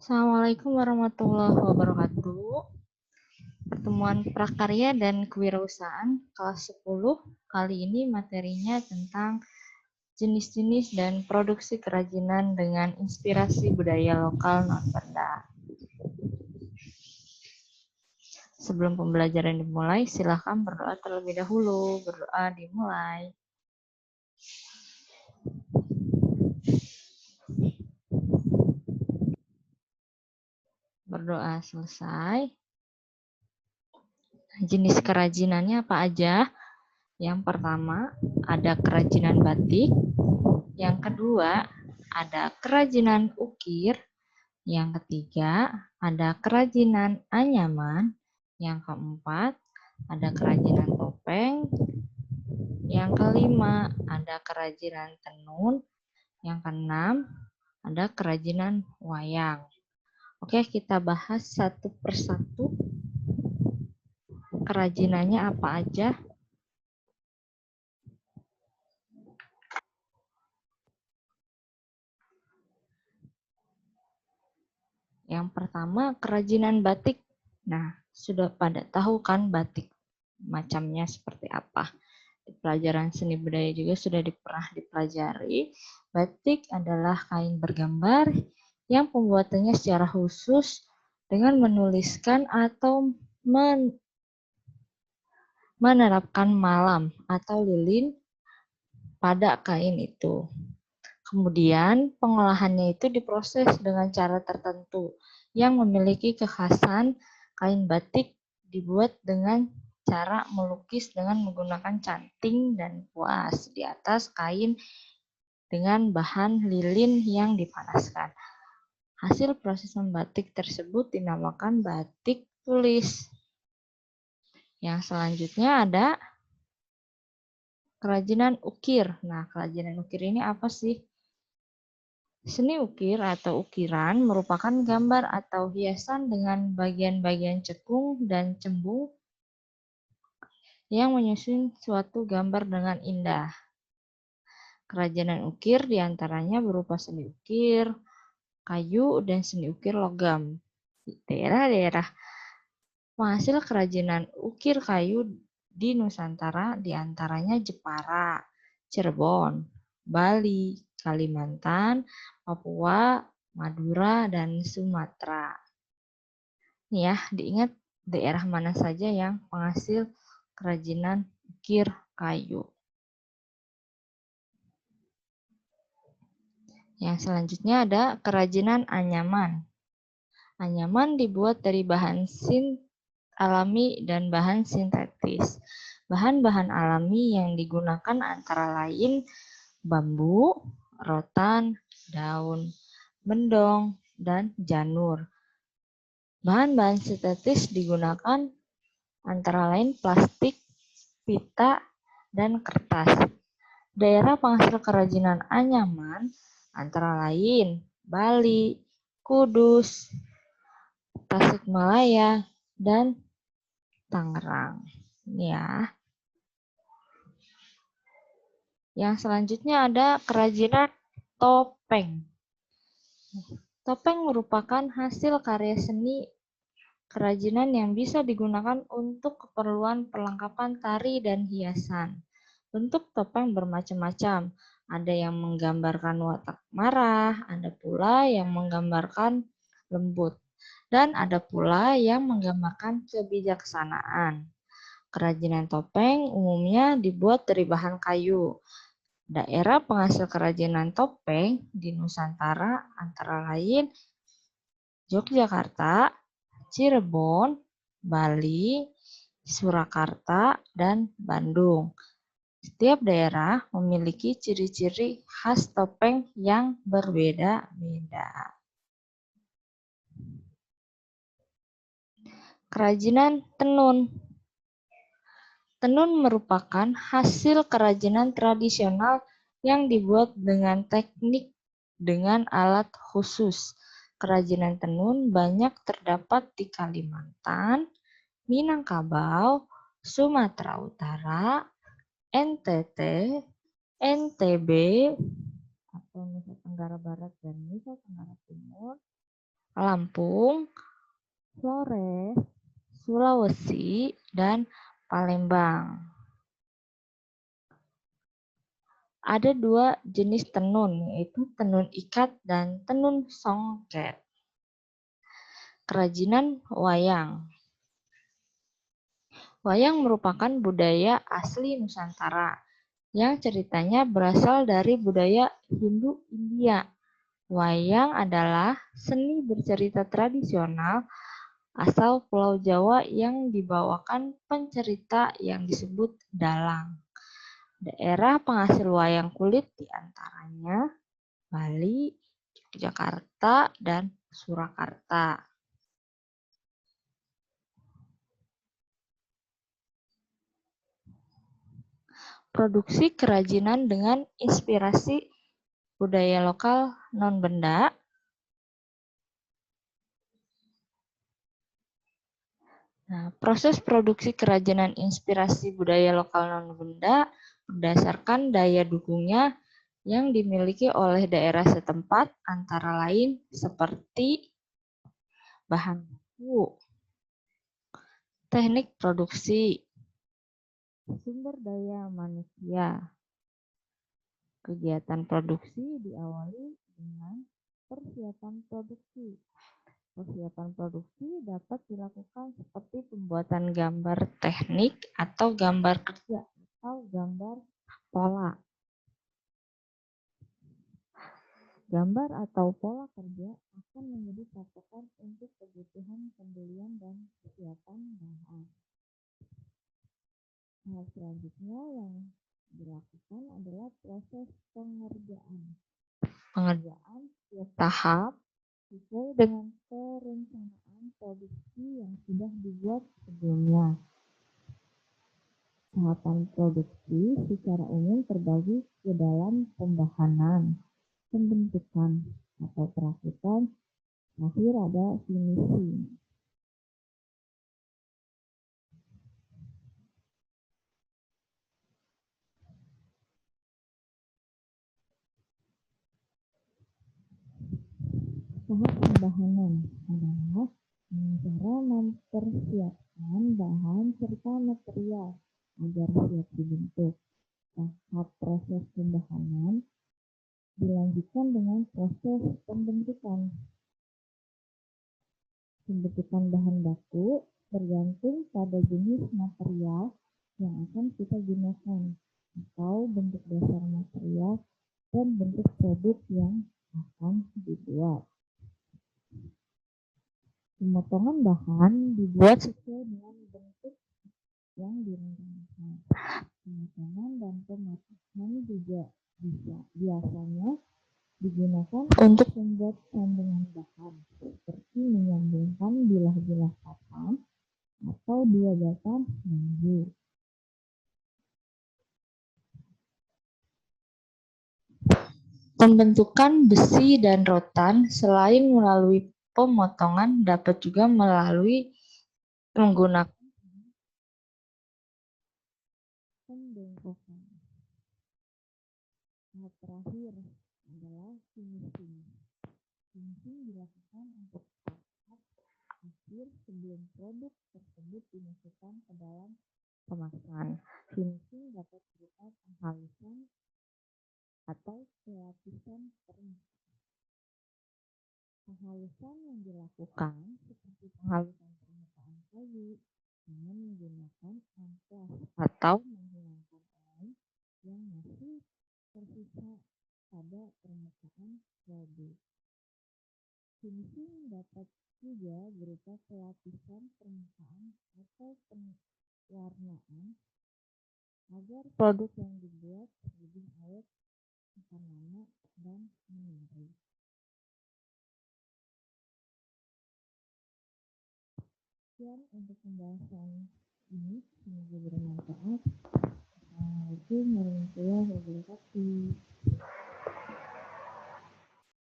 Assalamualaikum warahmatullahi wabarakatuh. Pertemuan prakarya dan kewirausahaan kelas 10. Kali ini materinya tentang jenis-jenis dan produksi kerajinan dengan inspirasi budaya lokal non-Benda. Sebelum pembelajaran dimulai, silakan berdoa terlebih dahulu. Berdoa dimulai. Berdoa selesai. Jenis kerajinannya apa aja? Yang pertama, ada kerajinan batik. Yang kedua, ada kerajinan ukir. Yang ketiga, ada kerajinan anyaman. Yang keempat, ada kerajinan topeng. Yang kelima, ada kerajinan tenun. Yang keenam, ada kerajinan wayang. Oke, kita bahas satu persatu. Kerajinannya apa aja? Yang pertama, kerajinan batik. Nah, sudah pada tahu kan batik macamnya seperti apa? Di pelajaran seni budaya juga sudah pernah dipelajari. Batik adalah kain bergambar yang pembuatannya secara khusus dengan menuliskan atau menerapkan malam atau lilin pada kain itu. Kemudian pengolahannya itu diproses dengan cara tertentu yang memiliki kekhasan. Kain batik dibuat dengan cara melukis dengan menggunakan canting dan kuas di atas kain dengan bahan lilin yang dipanaskan. Hasil proses membatik tersebut dinamakan batik tulis. Yang selanjutnya ada kerajinan ukir. Nah, kerajinan ukir ini apa sih? Seni ukir atau ukiran merupakan gambar atau hiasan dengan bagian-bagian cekung dan cembung yang menyusun suatu gambar dengan indah. Kerajinan ukir diantaranya berupa seni ukir kayu dan seni ukir logam. Daerah-daerah penghasil kerajinan ukir kayu di Nusantara diantaranya Jepara, Cirebon, Bali, Kalimantan, Papua, Madura, dan Sumatera. Nih ya, diingat daerah mana saja yang penghasil kerajinan ukir kayu. Yang selanjutnya ada kerajinan anyaman. Anyaman dibuat dari bahan alami dan bahan sintetis. Bahan-bahan alami yang digunakan antara lain bambu, rotan, daun, mendong, dan janur. Bahan-bahan sintetis digunakan antara lain plastik, pita, dan kertas. Daerah penghasil kerajinan anyaman antara lain Bali, Kudus, Tasikmalaya, dan Tangerang. Ini ya. Yang selanjutnya ada kerajinan topeng. Topeng merupakan hasil karya seni kerajinan yang bisa digunakan untuk keperluan perlengkapan tari dan hiasan. Bentuk topeng bermacam-macam. Ada yang menggambarkan watak marah, ada pula yang menggambarkan lembut, dan ada pula yang menggambarkan kebijaksanaan. Kerajinan topeng umumnya dibuat dari bahan kayu. Daerah penghasil kerajinan topeng di Nusantara antara lain Yogyakarta, Cirebon, Bali, Surakarta, dan Bandung. Setiap daerah memiliki ciri-ciri khas topeng yang berbeda-beda. Kerajinan tenun. Tenun merupakan hasil kerajinan tradisional yang dibuat dengan teknik dengan alat khusus. Kerajinan tenun banyak terdapat di Kalimantan, Minangkabau, Sumatera Utara, NTT, NTB, atau Nusa Tenggara Barat dan Nusa Tenggara Timur, Lampung, Flores, Sulawesi, dan Palembang. Ada dua jenis tenun, yaitu tenun ikat dan tenun songket. Kerajinan wayang. Wayang merupakan budaya asli Nusantara yang ceritanya berasal dari budaya Hindu-India. Wayang adalah seni bercerita tradisional asal Pulau Jawa yang dibawakan pencerita yang disebut dalang. Daerah penghasil wayang kulit diantaranya Bali, Yogyakarta, dan Surakarta. Produksi kerajinan dengan inspirasi budaya lokal non-benda. Nah, proses produksi kerajinan inspirasi budaya lokal non-benda berdasarkan daya dukungnya yang dimiliki oleh daerah setempat, antara lain seperti bahan baku, teknik produksi, sumber daya manusia. Kegiatan produksi diawali dengan persiapan produksi. Persiapan produksi dapat dilakukan seperti pembuatan gambar teknik atau gambar kerja atau gambar pola. Gambar atau pola kerja akan menjadi patokan untuk kebutuhan pembelian dan persiapan bahan. Hal selanjutnya yang dilakukan adalah proses pengerjaan. Pengerjaan setiap tahap sesuai dengan perencanaan produksi yang sudah dibuat sebelumnya. Tahapan produksi secara umum terbagi ke dalam pembahanan, pembentukan atau perakitan, akhir ada finishing. Tahap pembahanan adalah cara mempersiapkan bahan serta material agar siap dibentuk. Tahap proses pembahanan dilanjutkan dengan proses pembentukan. Pembentukan bahan baku bergantung pada jenis material yang akan kita gunakan atau bentuk dasar material dan bentuk produk yang akan dibuat. Pemotongan bahan dibuat sesuai dengan bentuk yang direncanakan. Pemotongan dan pematangan juga biasanya digunakan untuk membuat sambungan bahan, seperti menyambungkan bilah-bilah papan atau dua batang bambu. Pembentukan besi dan rotan selain melalui pemotongan dapat juga melalui menggunakan pembengkokan. Tahap terakhir adalah finishing. Finishing dilakukan untuk tahap akhir sebelum produk tersebut dimasukkan ke dalam kemasan. Finishing dapat berupa penghalusan atau pelapisan permukaan. Penghalusan yang dilakukan seperti penghalusan permukaan kayu dengan menggunakan amplas atau menghilangkan air yang masih tersisa pada permukaan produk. Finishing dapat juga berupa pelapisan permukaan atau pewarnaan agar produk yang dibuat lebih awet, tahan lama, dan menarik. Sekian untuk pembahasan ini, semoga bermanfaat. Assalamualaikum warahmatullahi wabarakatuh.